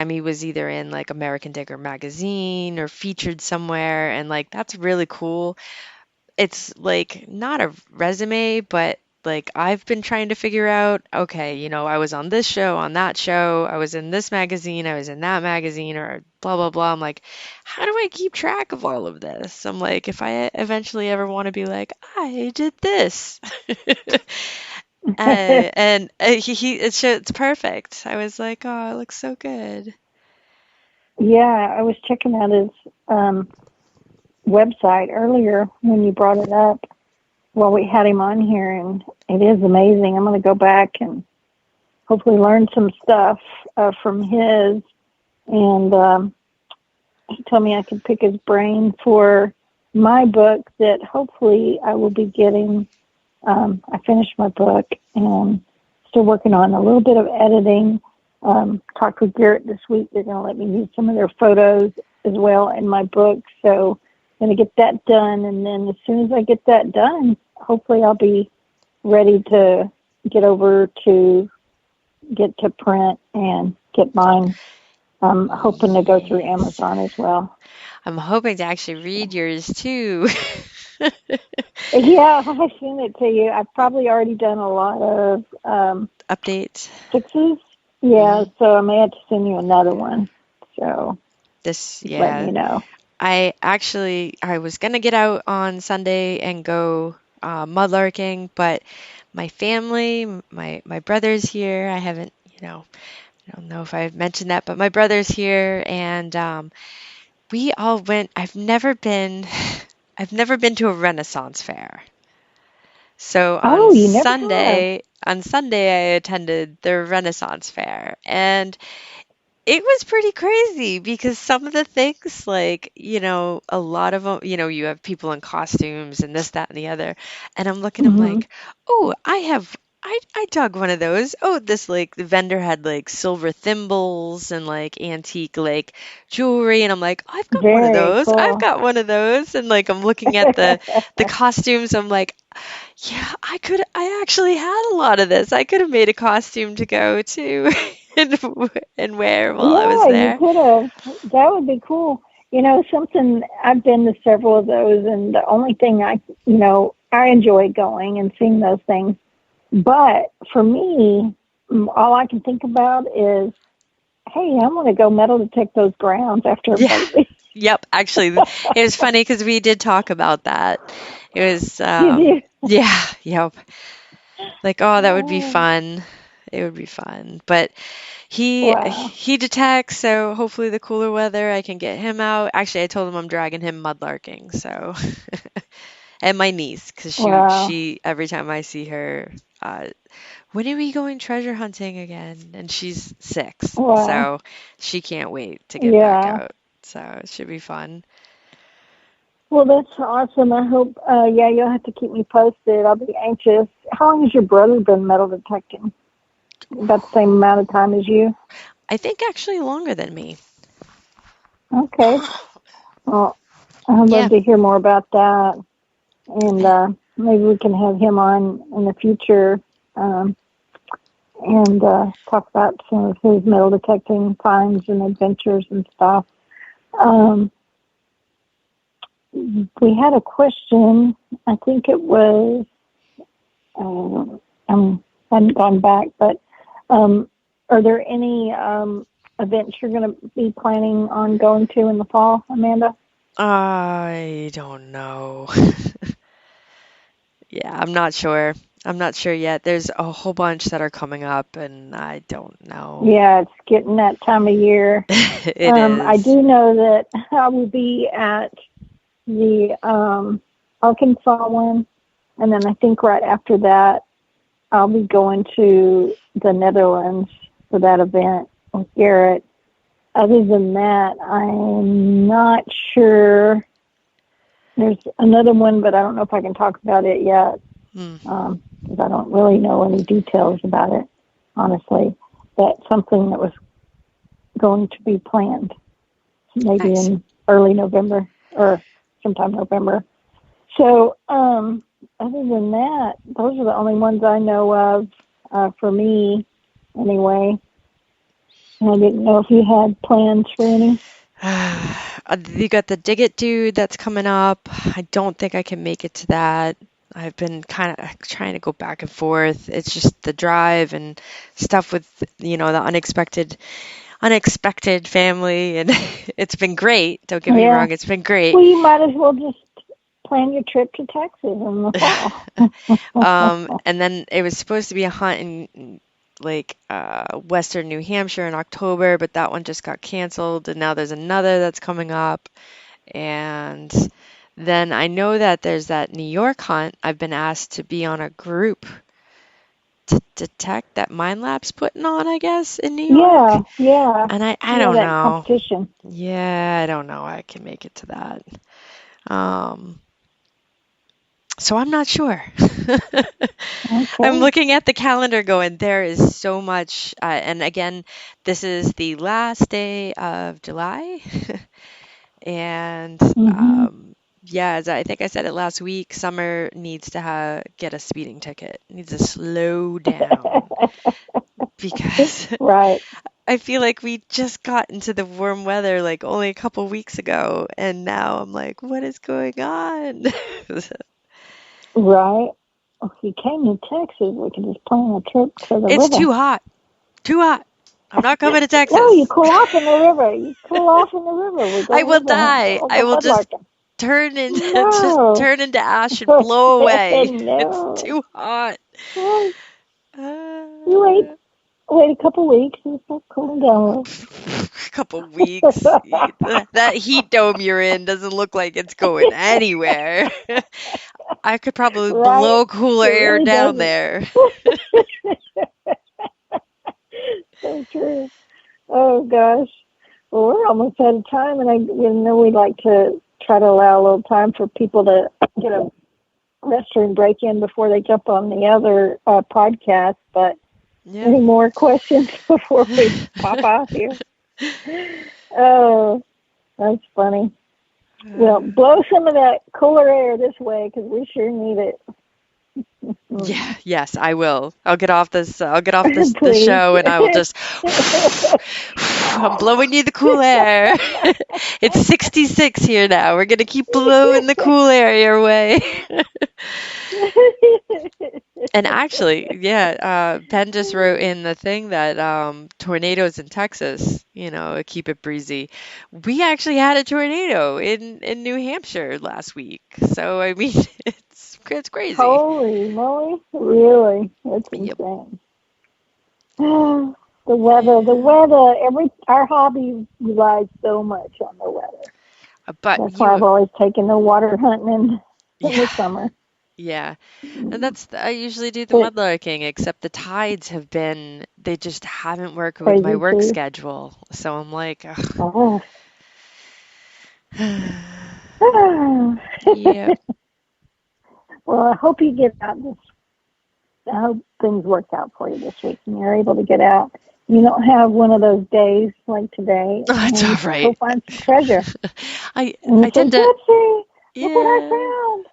time he was either in like American Digger magazine or featured somewhere, and like that's really cool. It's like not a resume, but like I've been trying to figure out, okay, I was on this show, on that show, I was in this magazine, I was in that magazine, or blah, blah, blah. I'm like, how do I keep track of all of this? I'm like, if I eventually ever want to be like, I did this. And it's perfect. I was like, oh, it looks so good. Yeah, I was checking out his um, website earlier when you brought it up while we had him on here, and it is amazing. I'm going to go back and hopefully learn some stuff from his. And he told me I could pick his brain for my book that hopefully I will be getting. I finished my book and still working on a little bit of editing. Talked with Garrett this week. They're going to let me use some of their photos as well in my book. So I'm going to get that done. And then as soon as I get that done, hopefully I'll be ready to get over to get to print and get mine. I'm hoping to go through Yes. Amazon as well. I'm hoping to actually read yours too. Yeah, I've seen it to you. I've probably already done a lot of Updates. fixes. Hmm. Yeah, so I may have to send you another one. So just letting Yeah. you know. I was gonna get out on Sunday and go mudlarking, but my family, my brother's here. I haven't, I don't know if I've mentioned that, but my brother's here, and we all went. I've never been to a Renaissance fair. So Oh, you never have. On Sunday, I attended the Renaissance fair, and it was pretty crazy because some of the things, like, a lot of them, you have people in costumes and this, that, and the other. And I'm looking, I'm Hmm. like, oh, I dug one of those. Oh, the vendor had like silver thimbles and like antique like jewelry. And I'm like, I've got one of Very those. I've cool. got one of those. And like, I'm looking at the costumes. I'm like, yeah, I actually had a lot of this. I could have made a costume to go to and wear while I was Yeah, you there. could have. That would be cool. Something, I've been to several of those, and the only thing I enjoy going and seeing those things. But for me, all I can think about is, hey, I want to go metal detect those grounds after Yeah. everybody leaves. Yep. Actually, it was funny because we did talk about that. It was, You do? yeah, yep. Like, oh, that would be Oh, fun. It would be fun. But wow. he detects, so hopefully the cooler weather, I can get him out. Actually, I told him I'm dragging him mudlarking, so and my niece, because Wow. she every time I see her, uh, when are we going treasure hunting again? And she's 6, Wow. so she can't wait to get back Yeah. out. So it should be fun. Well, that's awesome. I hope, yeah, you'll have to keep me posted. I'll be anxious. How long has your brother been metal detecting? About the same amount of time as you? I think actually longer than me. Okay. Well, I'd Yeah. love to hear more about that. And maybe we can have him on in the future um, and talk about some of his metal detecting finds and adventures and stuff. Um, we had a question. I think it was, I haven't gone back, but um, are there any events you're going to be planning on going to in the fall, Amanda? I don't know. Yeah, I'm not sure. I'm not sure yet. There's a whole bunch that are coming up, and I don't know. Yeah, it's getting that time of year. It I is. do know that I will be at the Arkansas one, and then I think right after that, I'll be going to the Netherlands for that event with Garrett. Other than that, I'm not sure. There's another one, but I don't know if I can talk about it yet Hmm. because I don't really know any details about it, honestly. That's something that was going to be planned maybe Nice. in early November or sometime November. So, other than that, those are the only ones I know of for me, anyway. I didn't know if you had plans for any. You got the Dig It Dude that's coming up. I don't think I can make it to that. I've been kind of trying to go back and forth. It's just the drive and stuff with, the unexpected family, and it's been great. Don't get me Yeah. wrong, it's been great. Well, you might as well just plan your trip to Texas in the fall. And then it was supposed to be a hunt in like Western New Hampshire in October, but that one just got canceled, and now there's another that's coming up. And then I know that there's that New York hunt. I've been asked to be on a group to detect that Mind Lab's putting on, I guess, in New York. Yeah. And I Yeah, don't that know. competition. Yeah, I don't know. I can make it to that. Um, so I'm not sure. I'm Okay. looking at the calendar going, there is so much. And again, this is the last day of July. And Mhm. yeah, as I think I said it last week, Summer needs to get a speeding ticket, needs to slow down because Right. I feel like we just got into the warm weather like only a couple weeks ago, and now I'm like, what is going on? Right. If you came to Texas, we could just plan a trip to the It's river. too hot, too hot. I'm not coming to No, you Texas. cool off in the river. You cool off in the river. We I go will river hunting. die. We'll I go will just mudlarking. No. turn into ash and blow away. It's No. too hot. Well, you Uh, wait a couple weeks and start cooling down couple a weeks. little. That heat dome you're in doesn't look like it's going anywhere. I could probably Right? blow cooler It air really down doesn't. there. So true. Oh gosh. Well, we're almost out of time, and I know we'd like to try to allow a little time for people to get a restroom break in before they jump on the other podcast. But Yeah. any more questions before we pop out here? Oh, that's funny. Well, blow some of that cooler air this way because we sure need it. Yeah, yes, I will. I'll get off this Please. show and I will just I'm blowing you the cool air. It's 66 here now. We're gonna keep blowing the cool air your way. And actually, yeah, Penn just wrote in the thing that tornadoes in Texas, keep it breezy. We actually had a tornado in New Hampshire last week. So I mean, it's crazy. Holy moly. Really? It's Yep. insane. Our hobby relies so much on the weather. But That's why I've always taken the water hunting in the yeah, summer. yeah. And I usually do the But mudlarking, except the tides they just haven't worked with my crazy work too. schedule. So I'm like, ugh. Oh. Yeah. Well, I hope you get out this. I hope things work out for you this week and you're able to get out. You don't have one of those days like today, Oh, it's and you all can go right. find some treasure. I And you I say, tend to Gypsy, look what I yeah. found.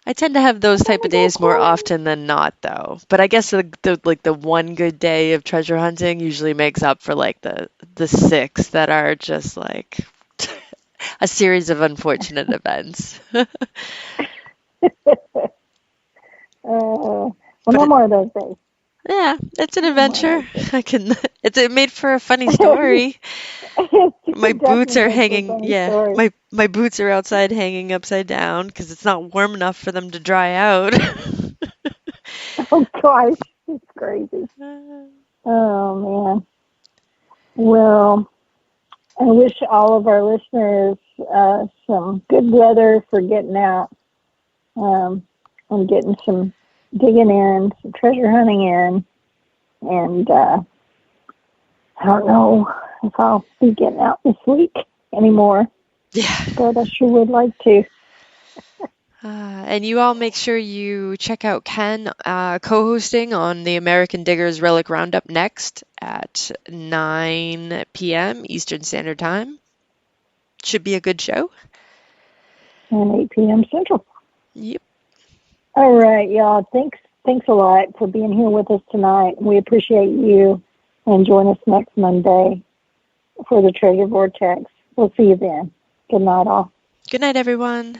I tend to have those I'm type of gonna go days more play. often than not, though. But I guess the one good day of treasure hunting usually makes up for like the six that are just like a series of unfortunate events. Well, But no more of those days. yeah, it's an No more of adventure. those days. It made for a funny story. My It boots definitely are makes for a hanging, funny yeah, story. my boots are outside hanging upside down because it's not warm enough for them to dry out. Oh gosh, it's crazy. Oh man. Well, I wish all of our listeners some good weather for getting out and getting some digging in, some treasure hunting in. And I don't know if I'll be getting out this week anymore, Yeah. but I sure would like to. And you all make sure you check out Ken co-hosting on the American Diggers Relic Roundup next at 9 p.m. Eastern Standard Time. Should be a good show. And 8 p.m. Central. Yep. All right, y'all. Thanks a lot for being here with us tonight. We appreciate you. and join us next Monday for the Treasure Vortex. We'll see you then. Good night, all. Good night, everyone.